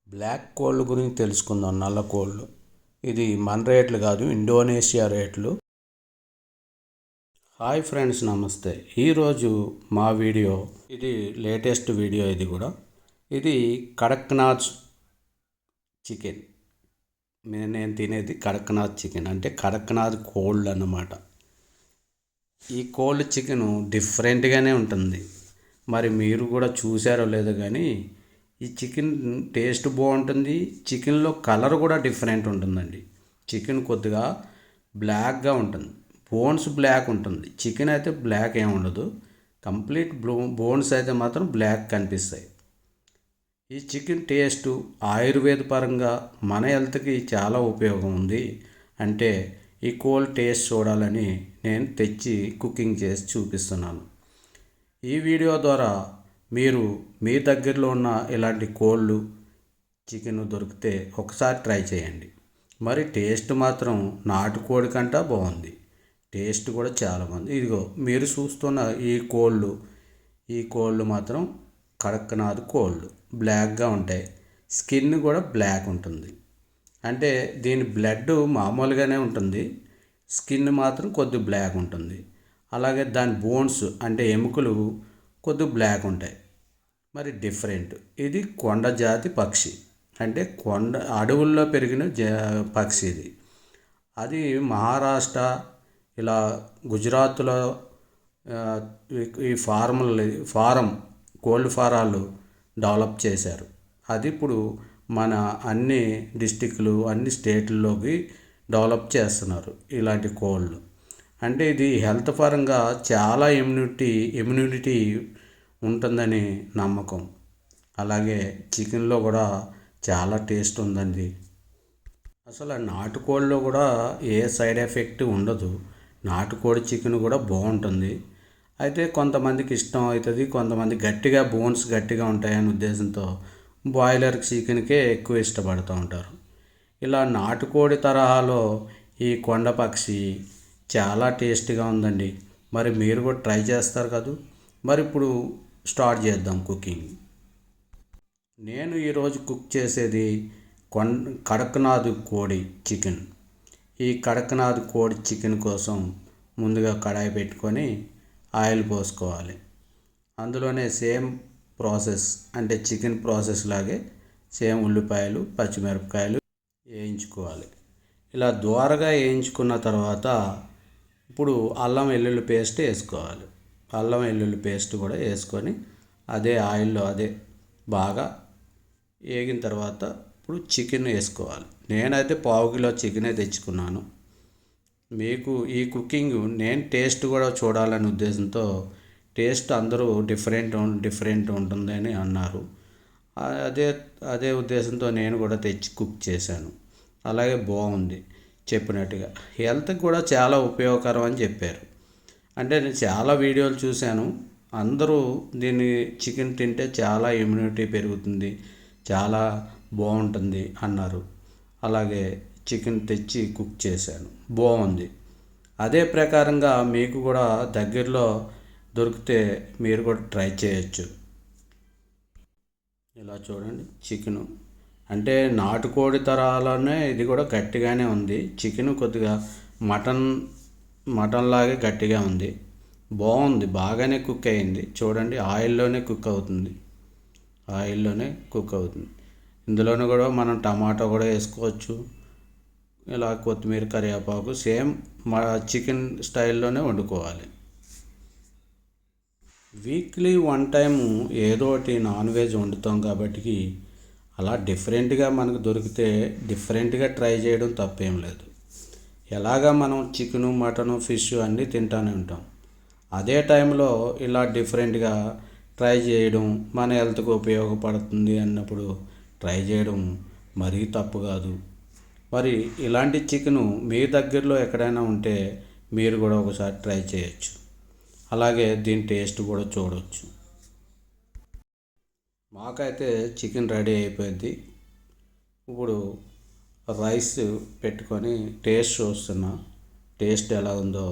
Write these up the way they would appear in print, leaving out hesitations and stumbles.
Black కోళ్ళు గురించి తెలుసుకుందాం. నల్ల కోళ్ళు ఇది మన రేట్లు కాదు, ఇండోనేషియా రేట్లు. హాయ్ ఫ్రెండ్స్, నమస్తే. ఈరోజు మా వీడియో ఇది లేటెస్ట్ వీడియో. ఇది కడక్నాథ్ చికెన్. నేను తినేది కడక్నాథ్ చికెన్, అంటే కడక్నాథ్ కోళ్ళు అన్నమాట. ఈ కోల్డ్ చికెన్ డిఫరెంట్గానే ఉంటుంది. మరి మీరు కూడా చూసారో లేదో కానీ ఈ చికెన్ టేస్ట్ బాగుంటుంది. చికెన్లో కలర్ కూడా డిఫరెంట్ ఉంటుందండి. చికెన్ కొద్దిగా బ్లాక్గా ఉంటుంది, బోన్స్ బ్లాక్ ఉంటుంది. చికెన్ అయితే బ్లాక్ ఏమి ఉండదు, కంప్లీట్ బోన్స్ అయితే మాత్రం బ్లాక్ కనిపిస్తాయి. ఈ చికెన్ టేస్ట్ ఆయుర్వేద పరంగా మన హెల్త్కి చాలా ఉపయోగం ఉంది. అంటే ఈ కోల్డ్ టేస్ట్ చూడాలని నేను తెచ్చి కుకింగ్ చేసి చూపిస్తున్నాను. ఈ వీడియో ద్వారా మీరు మీ దగ్గరలో ఉన్న ఇలాంటి కోళ్ళు చికెన్ దొరికితే ఒకసారి ట్రై చేయండి. మరి టేస్ట్ మాత్రం నాటుకోడి కంటే బాగుంది. టేస్ట్ కూడా చాలా బాగుంది. ఇదిగో మీరు చూస్తున్న ఈ కోళ్ళు మాత్రం కడక్నాథ్ కోళ్ళు బ్లాక్గా ఉంటాయి. స్కిన్ కూడా బ్లాక్ ఉంటుంది. అంటే దీని బ్లడ్ మామూలుగానే ఉంటుంది, స్కిన్ మాత్రం కొద్ది బ్లాక్ ఉంటుంది. అలాగే దాని బోన్స్ అంటే ఎముకలు కొద్ది బ్లాక్ ఉంటాయి. మరి డిఫరెంట్. ఇది కొండ జాతి పక్షి, అంటే కొండ అడవుల్లో పెరిగిన పక్షి ఇది. అది మహారాష్ట్ర, ఇలా గుజరాత్లో ఈ ఫారం కోల్డ్ ఫారాలు డెవలప్ చేశారు. అది ఇప్పుడు మన అన్ని డిస్టిక్లు, అన్ని స్టేట్లలోకి డెవలప్ చేస్తున్నారు ఇలాంటి కోళ్ళు. అంటే ఇది హెల్త్ పరంగా చాలా ఇమ్యూనిటీ ఉంటుందని నమ్మకం. అలాగే చికెన్లో కూడా చాలా టేస్ట్ ఉందండి. అసలు నాటుకోడిలో కూడా ఏ సైడ్ ఎఫెక్ట్ ఉండదు. నాటుకోడి చికెన్ కూడా బాగుంటుంది. అయితే కొంతమందికి ఇష్టం అవుతుంది, కొంతమంది బోన్స్ గట్టిగా ఉంటాయనే ఉద్దేశంతో బాయిలర్ చికెన్కే ఎక్కువ ఇష్టపడుతూ ఉంటారు. ఇలా నాటుకోడి తరహాలో ఈ కొండ పక్షి చాలా టేస్టీగా ఉందండి. మరి మీరు కూడా ట్రై చేస్తారు కదా. మరి ఇప్పుడు స్టార్ట్ చేద్దాం కుకింగ్. నేను ఈరోజు కుక్ చేసేది కడక్నాథ్ కోడి చికెన్. ఈ కడక్నాథ్ కోడి చికెన్ కోసం ముందుగా కడాయి పెట్టుకొని ఆయిల్ పోసుకోవాలి. అందులోనే సేమ్ ప్రాసెస్, అంటే చికెన్ ప్రాసెస్ లాగే సేమ్ ఉల్లిపాయలు, పచ్చిమిరపకాయలు వేయించుకోవాలి. ఇలా దోరగా వేయించుకున్న తర్వాత ఇప్పుడు అల్లం వెల్లుల్లి పేస్ట్ వేసుకోవాలి. అల్లం వెల్లుల్లి పేస్ట్ కూడా వేసుకొని అదే ఆయిల్లో బాగా వేగిన తర్వాత ఇప్పుడు చికెన్ వేసుకోవాలి. నేనైతే పావు కిలో చికెనే తెచ్చుకున్నాను. మీకు ఈ కుకింగ్ నేను టేస్ట్ కూడా చూడాలనే ఉద్దేశంతో, టేస్ట్ అందరూ డిఫరెంట్ ఉంటుందని అన్నారు. అదే ఉద్దేశంతో నేను కూడా తెచ్చి కుక్ చేశాను. అలాగే బాగుంది చెప్పినట్టుగా. హెల్త్కి కూడా చాలా ఉపయోగకరం అని చెప్పారు. అంటే నేను చాలా వీడియోలు చూశాను, అందరూ దీన్ని చికెన్ తింటే చాలా ఇమ్యూనిటీ పెరుగుతుంది, చాలా బాగుంటుంది అన్నారు. అలాగే చికెన్ తెచ్చి కుక్ చేశాను, బాగుంది. అదే ప్రకారంగా మీకు కూడా దగ్గరలో దొరికితే మీరు కూడా ట్రై చేయొచ్చు. ఇలా చూడండి చికెను, అంటే నాటుకోడి తరాలనే ఇది కూడా గట్టిగానే ఉంది. చికెన్ కొద్దిగా మటన్ లాగే గట్టిగా ఉంది. బాగుంది, బాగానే కుక్ అయింది. చూడండి ఆయిల్లోనే కుక్ అవుతుంది. ఇందులోనే కూడా మనం టమాటా కూడా వేసుకోవచ్చు. ఇలా కొత్తిమీర, కరివేపాకు సేమ్ మా చికెన్ స్టైల్లోనే వండుకోవాలి. వీక్లీ 1 టైము ఏదో ఒకటి నాన్ వెజ్ వండుతాం కాబట్టి అలా డిఫరెంట్గా మనకు దొరికితే డిఫరెంట్గా ట్రై చేయడం తప్పేం లేదు. ఎలాగా మనం చికెను, మటను, ఫిష్ అన్నీ తింటూనే ఉంటాం. అదే టైంలో ఇలా డిఫరెంట్గా ట్రై చేయడం మన హెల్త్కి ఉపయోగపడుతుంది అన్నప్పుడు ట్రై చేయడం మరీ తప్పు కాదు. మరి ఇలాంటి చికెను మీ దగ్గరలో ఎక్కడైనా ఉంటే మీరు కూడా ఒకసారి ట్రై చేయొచ్చు. అలాగే దీని టేస్ట్ కూడా చూడవచ్చు. మాకైతే చికెన్ రెడీ అయిపోయింది. ఇప్పుడు రైస్ పెట్టుకొని టేస్ట్ చూస్తున్నా. టేస్ట్ ఎలా ఉందో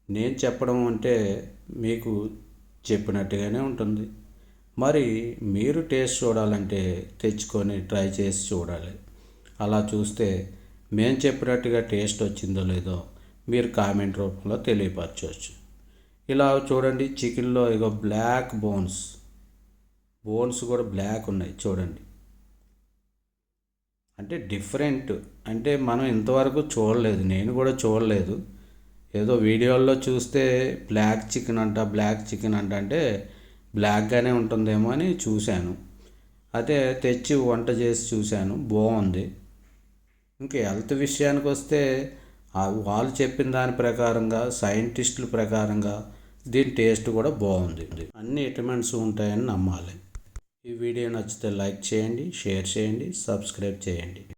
నేను చెప్పడం అంటే మీకు చెప్పినట్టుగానే ఉంటుంది. మరి మీరు టేస్ట్ చూడాలంటే తెచ్చుకొని ట్రై చేసి చూడాలి. అలా చూస్తే మేము చెప్పినట్టుగా టేస్ట్ వచ్చిందో లేదో మీరు కామెంట్ రూపంలో తెలియపరచవచ్చు. ఇలా చూడండి, చికెన్లో ఇగో బ్లాక్ బోన్స్ కూడా బ్లాక్ ఉన్నాయి చూడండి. అంటే డిఫరెంట్, అంటే మనం ఇంతవరకు చూడలేదు, నేను కూడా చూడలేదు. ఏదో వీడియోల్లో చూస్తే బ్లాక్ చికెన్ అంట అంటే బ్లాక్గానే ఉంటుందేమో అని చూశాను. అదే తెచ్చి వంట చేసి చూశాను, బాగుంది. ఇంకా హెల్త్ విషయానికి వస్తే వాళ్ళు చెప్పిన దాని ప్రకారంగా, సైంటిస్టుల ప్రకారంగా దీని టేస్ట్ కూడా బాగుంది. అన్ని విటమిన్స్ ఉంటాయని నమ్మాలి. ఈ వీడియో నచ్చితే లైక్ చేయండి, షేర్ చేయండి, సబ్స్క్రైబ్ చేయండి.